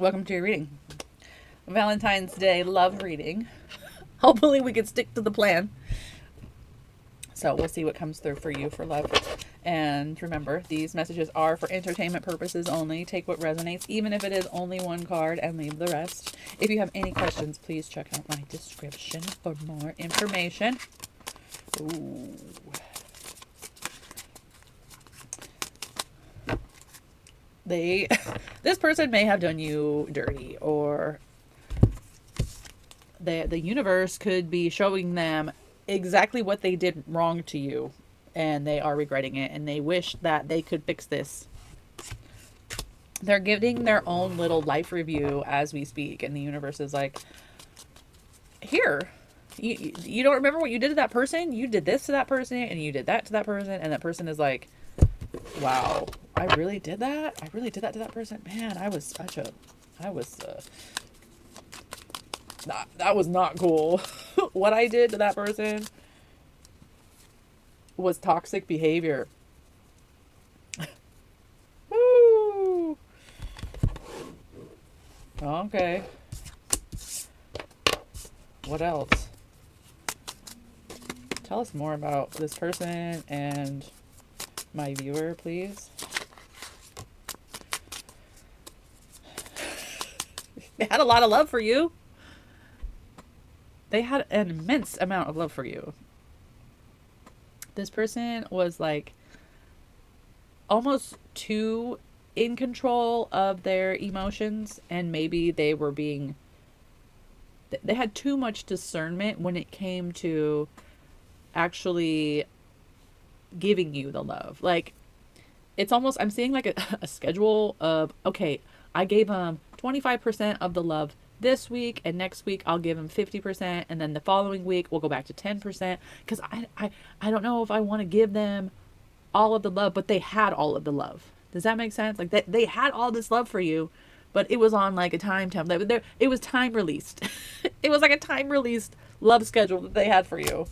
Welcome to your reading. Valentine's Day love reading. Hopefully, we can stick to the plan. So, we'll see what comes through for you for love. And remember, these messages are for entertainment purposes only. Take what resonates, even if it is only one card, and leave the rest. If you have any questions, please check out my description for more information. Ooh. This person may have done you dirty, or the universe could be showing them exactly what they did wrong to you, and they are regretting it, and they wish that they could fix this. They're giving their own little life review as we speak, and the universe is like, here, you don't remember what you did to that person? You did this to that person, and you did that to that person, and that person is like, wow, I really did that? I really did that to that person? Man, I was that was not cool. What I did to that person was toxic behavior. Woo! Okay. What else? Tell us more about this person and my viewer, please. They had a lot of love for you. They had an immense amount of love for you. This person was like almost too in control of their emotions, and maybe they had too much discernment when it came to actually giving you the love. Like, it's almost, I'm seeing like a schedule of, okay, I gave them 25% of the love this week, and next week I'll give them 50%, and then the following week we'll go back to 10%, because I don't know if I want to give them all of the love, but they had all of the love. Does that make sense? Like, they had all this love for you, but it was on like a time template. It was time released. It was like a time released love schedule that they had for you.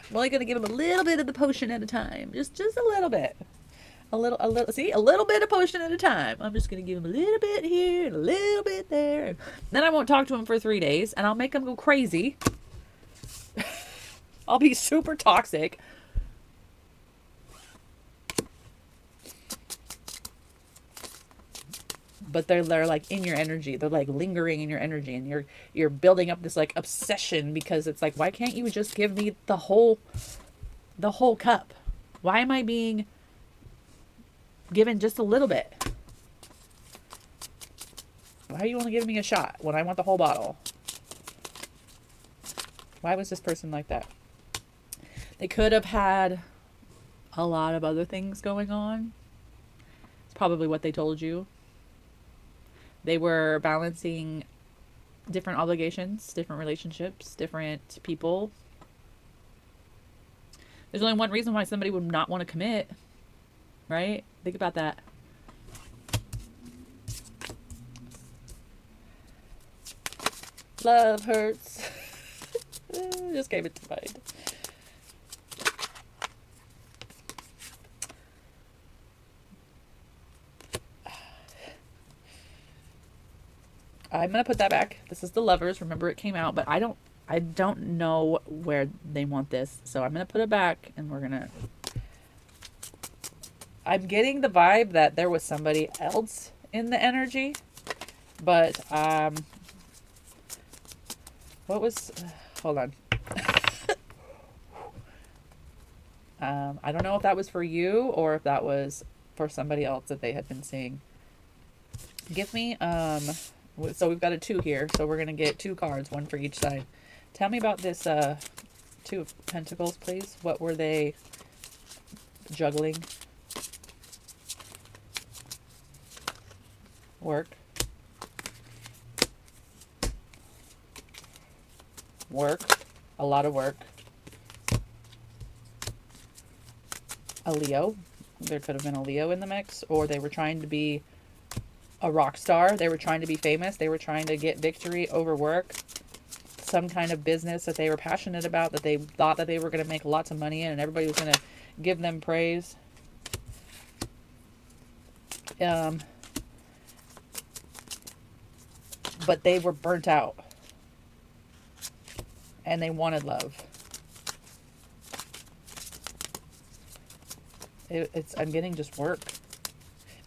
I'm only gonna give them a little bit of the potion at a time, just a little bit. A little, see, a little bit of potion at a time. I'm just going to give them a little bit here and a little bit there. And then I won't talk to them for 3 days, and I'll make them go crazy. I'll be super toxic. But they're like in your energy. They're like lingering in your energy, and you're building up this like obsession, because it's like, why can't you just give me the whole cup? Why am I being given just a little bit? Why are you only giving me a shot when I want the whole bottle? Why was this person like that? They could have had a lot of other things going on. It's probably what they told you. They were balancing different obligations, different relationships, different people. There's only one reason why somebody would not want to commit, right? Think about that. Love hurts. Just gave it to mind. I'm gonna put that back. This is the Lovers. Remember, it came out, but I don't know where they want this, so I'm gonna put it back, and I'm getting the vibe that there was somebody else in the energy, but what was? Hold on. I don't know if that was for you or if that was for somebody else that they had been seeing. Give me so we've got a 2 here, so we're gonna get 2 cards, one for each side. Tell me about this 2 of Pentacles, please. What were they juggling? Work. A lot of work. A Leo. There could have been a Leo in the mix, or they were trying to be a rock star. They were trying to be famous. They were trying to get victory over work. Some kind of business that they were passionate about, that they thought that they were going to make lots of money in, and everybody was going to give them praise. Um, but they were burnt out and they wanted love. It's I'm getting just work.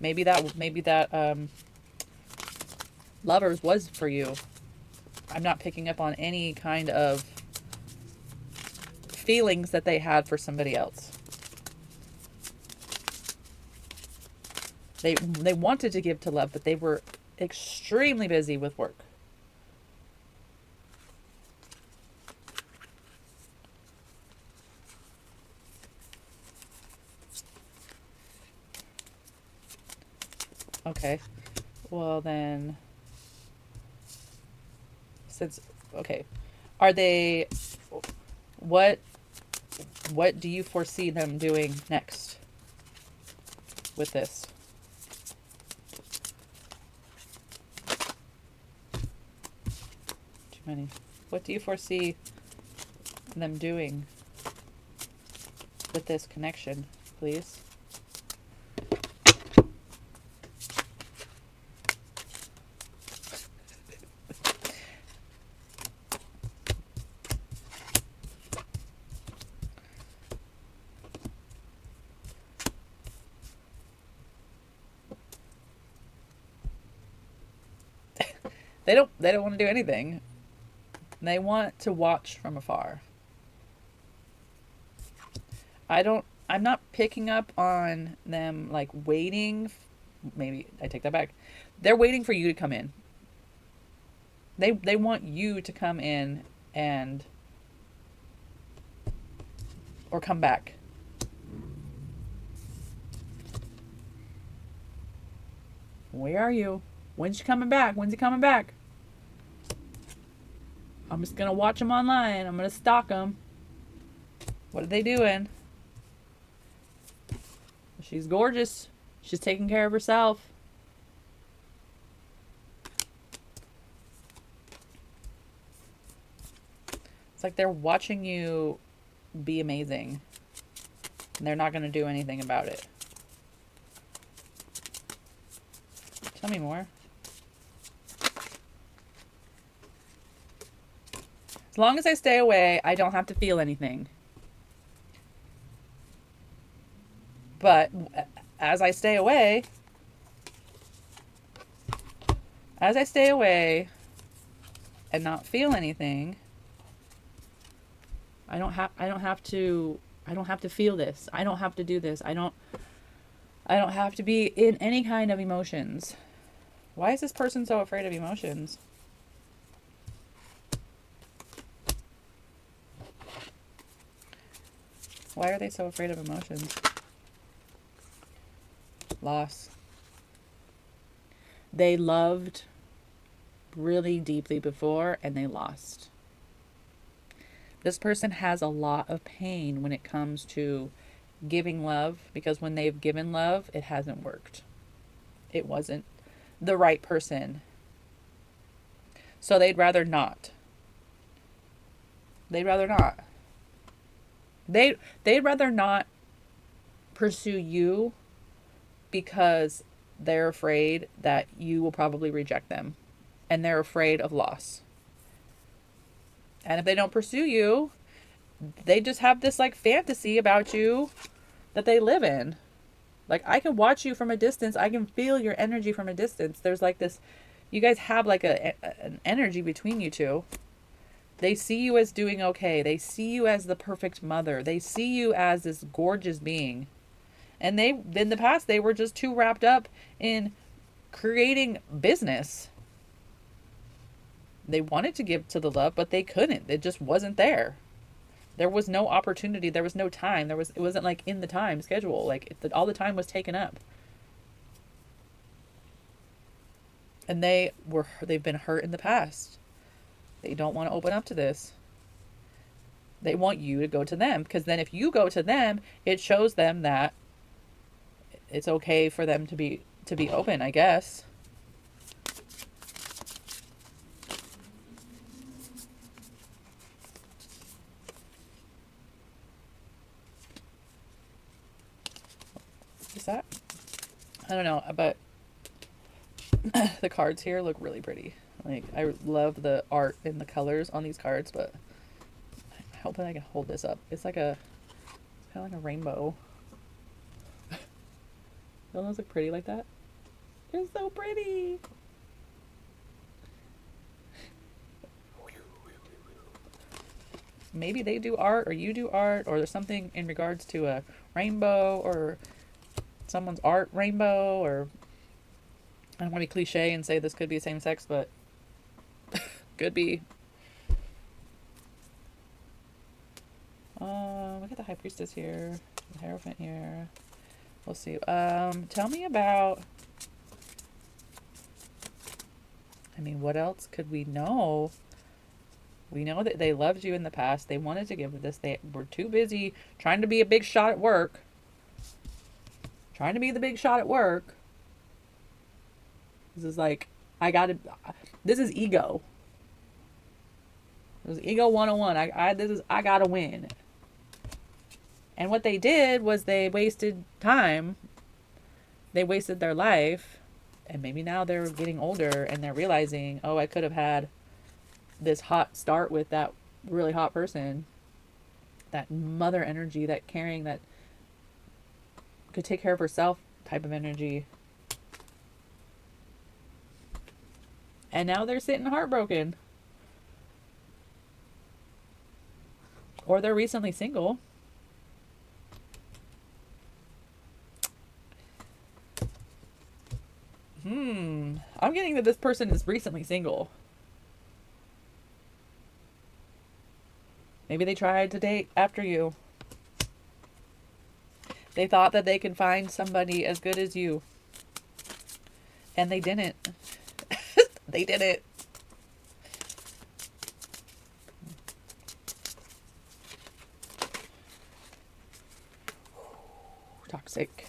Maybe that lovers was for you. I'm not picking up on any kind of feelings that they had for somebody else. They wanted to give to love, but they were extremely busy with work. Okay. Well then, since okay, are they what what do you foresee them doing next with this? Too many. What do you foresee them doing with this connection, please? They don't want to do anything. They want to watch from afar. I'm not picking up on them like waiting. Maybe I take that back. They're waiting for you to come in. They want you to come in and or come back. Where are you? When's she coming back? When's he coming back? I'm just gonna watch them online. I'm gonna stalk them. What are they doing? She's gorgeous. She's taking care of herself. It's like they're watching you be amazing. And they're not going to do anything about it. Tell me more. As long as I stay away, I don't have to feel anything. But as I stay away, and not feel anything, I don't have to feel this. I don't have to do this. I don't have to be in any kind of emotions. Why is this person so afraid of emotions? Why are they so afraid of emotions? Loss. They loved really deeply before and they lost. This person has a lot of pain when it comes to giving love because when they've given love, it hasn't worked. It wasn't the right person. So they'd rather not. They'd rather not. They'd rather not pursue you because they're afraid that you will probably reject them. And they're afraid of loss. And if they don't pursue you, they just have this like fantasy about you that they live in. Like I can watch you from a distance. I can feel your energy from a distance. There's like this, you guys have like an energy between you two. They see you as doing okay. They see you as the perfect mother. They see you as this gorgeous being. And they, in the past, they were just too wrapped up in creating business. They wanted to give to the love, but they couldn't. It just wasn't there. There was no opportunity. There was no time. It wasn't like in the time schedule. Like all the time was taken up. And they've been hurt in the past. They don't want to open up to this. They want you to go to them because then if you go to them, it shows them that it's okay for them to be open, I guess. What is that? I don't know, but the cards here look really pretty. Like, I love the art and the colors on these cards, but I hope that I can hold this up. It's like a, it's kind of like a rainbow. Don't those look pretty like that? They're so pretty. Maybe they do art or you do art, or there's something in regards to a rainbow or someone's art rainbow, or I don't want to be cliche and say this could be same sex, but could be. We got the High Priestess here, the Hierophant here. We'll see. Tell me about. I mean, what else could we know? We know that they loved you in the past. They wanted to give this. They were too busy trying to be a big shot at work. Trying to be the big shot at work. This is like, I gotta. This is ego. This is ego 101. I gotta win. And what they did was they wasted time. They wasted their life. And maybe now they're getting older and they're realizing, oh, I could have had this hot start with that really hot person. That mother energy, that caring, that could take care of herself type of energy. And now they're sitting heartbroken. Or they're recently single. I'm getting that this person is recently single. Maybe they tried to date after you. They thought that they could find somebody as good as you. And they didn't. They didn't. Toxic.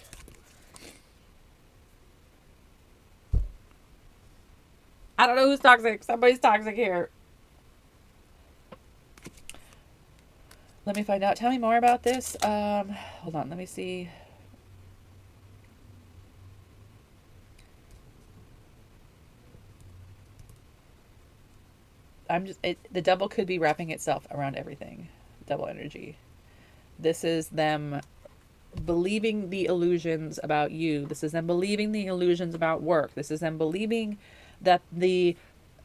I don't know who's toxic. Somebody's toxic here. Let me find out. Tell me more about this. Hold on. Let me see. The double could be wrapping itself around everything. Double energy. This is them believing the illusions about you. This is them believing the illusions about work. This is them believing that the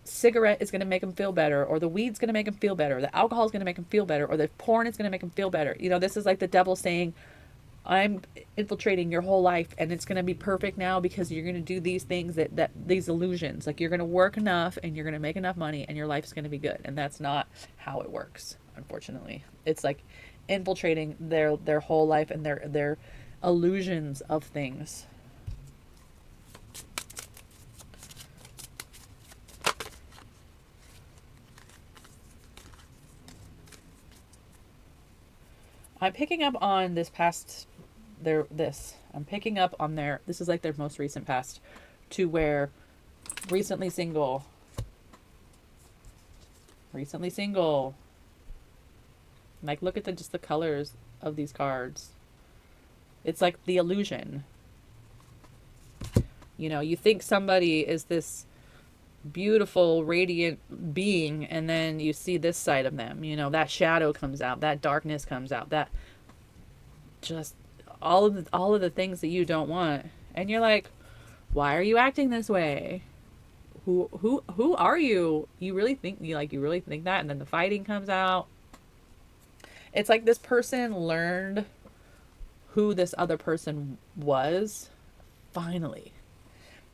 cigarette is going to make them feel better, or the weed's going to make them feel better, or the alcohol is going to make them feel better, or the porn is going to make them feel better. You know, this is like the devil saying, I'm infiltrating your whole life and it's going to be perfect now because you're going to do these things that these illusions, like you're going to work enough and you're going to make enough money and your life's going to be good. And that's not how it works, unfortunately. It's like infiltrating their whole life and their illusions of things. I'm picking up on I'm picking up on this is like their most recent past, to where recently single. Like, look at just the colors of these cards. It's like the illusion. You know, you think somebody is this beautiful, radiant being, and then you see this side of them. You know, that shadow comes out, that darkness comes out, that just all of the things that you don't want. And you're like, why are you acting this way? Who are you? You really think that? And then the fighting comes out. It's like this person learned who this other person was. Finally.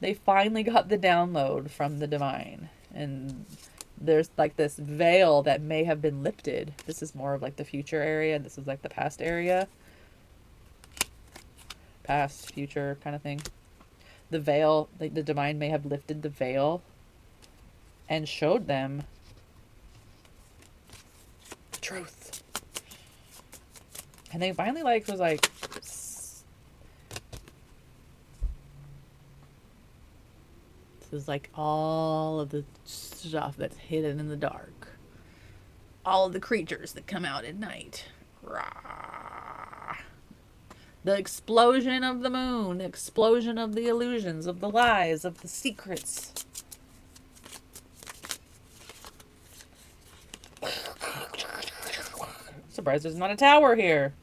They finally got the download from the divine. And there's like this veil that may have been lifted. This is more of like the future area. This is like the past area. Past, future kind of thing. The veil, like the divine may have lifted the veil and showed them the truth. And they finally was like, this is like all of the stuff that's hidden in the dark. All of the creatures that come out at night. Rah. The explosion of the moon, the explosion of the illusions, of the lies, of the secrets. Surprised there's not a tower here.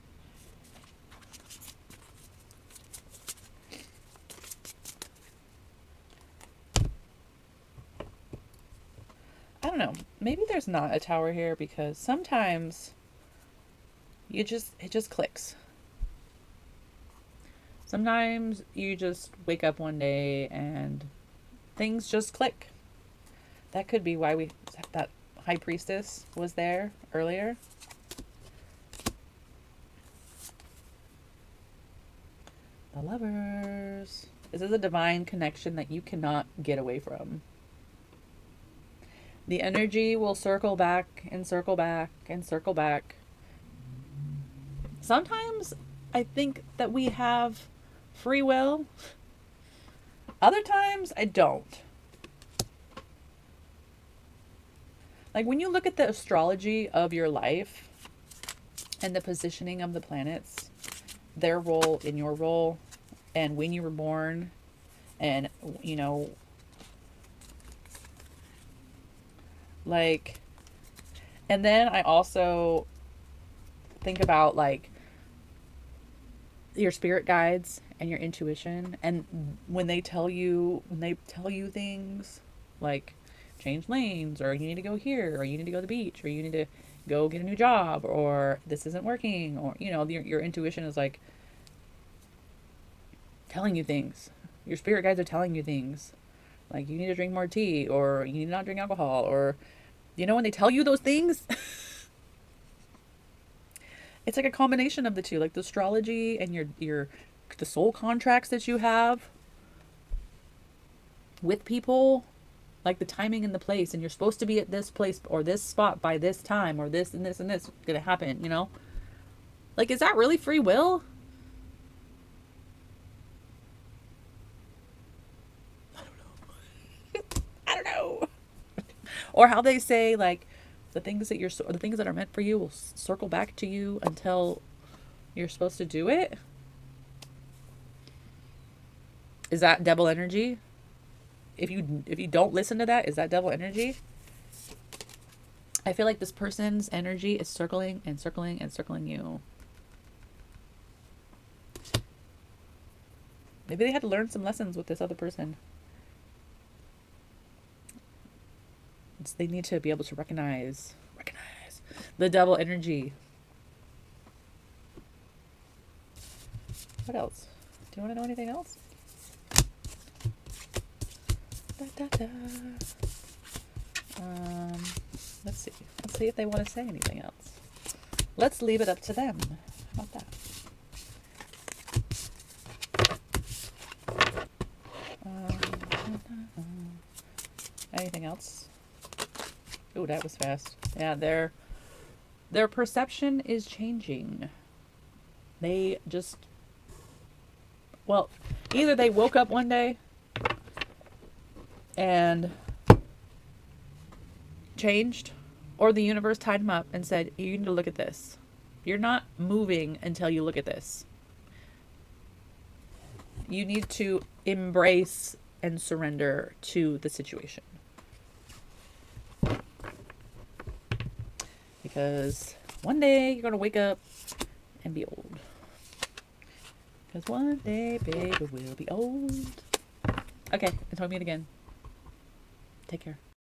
I don't know. Maybe there's not a tower here because sometimes it just clicks. Sometimes you just wake up one day and things just click. That could be why that high priestess was there earlier. The lovers. This is a divine connection that you cannot get away from. The energy will circle back and circle back and circle back. Sometimes I think that we have free will. Other times I don't. Like when you look at the astrology of your life and the positioning of the planets, their role in your role, and when you were born, and like, and then I also think about like your spirit guides and your intuition, and when they tell you things like change lanes, or you need to go here, or you need to go to the beach, or you need to go get a new job, or this isn't working, or your intuition is like telling you things. Your spirit guides are telling you things like you need to drink more tea, or you need to not drink alcohol, or when they tell you those things. It's like a combination of the two, like the astrology and the soul contracts that you have with people, like the timing and the place, and you're supposed to be at this place or this spot by this time, or this and this and this gonna happen, Like, is that really free will? I don't know. Or how they say, like, the things that are meant for you will circle back to you until you're supposed to do it. Is that devil energy? If you don't listen to that, is that devil energy? I feel like this person's energy is circling and circling and circling you. Maybe they had to learn some lessons with this other person. They need to be able to recognize the devil energy. What else? Do you want to know anything else? Let's see. Let's see if they want to say anything else. Let's leave it up to them. How about that? Anything else? Oh, that was fast. Yeah, their perception is changing. They just, well, either they woke up one day and changed, or the universe tied them up and said, you need to look at this. You're not moving until you look at this. You need to embrace and surrender to the situation. Because one day you're going to wake up and be old. Because one day, baby, we'll be old. Okay, until we meet again. Take care.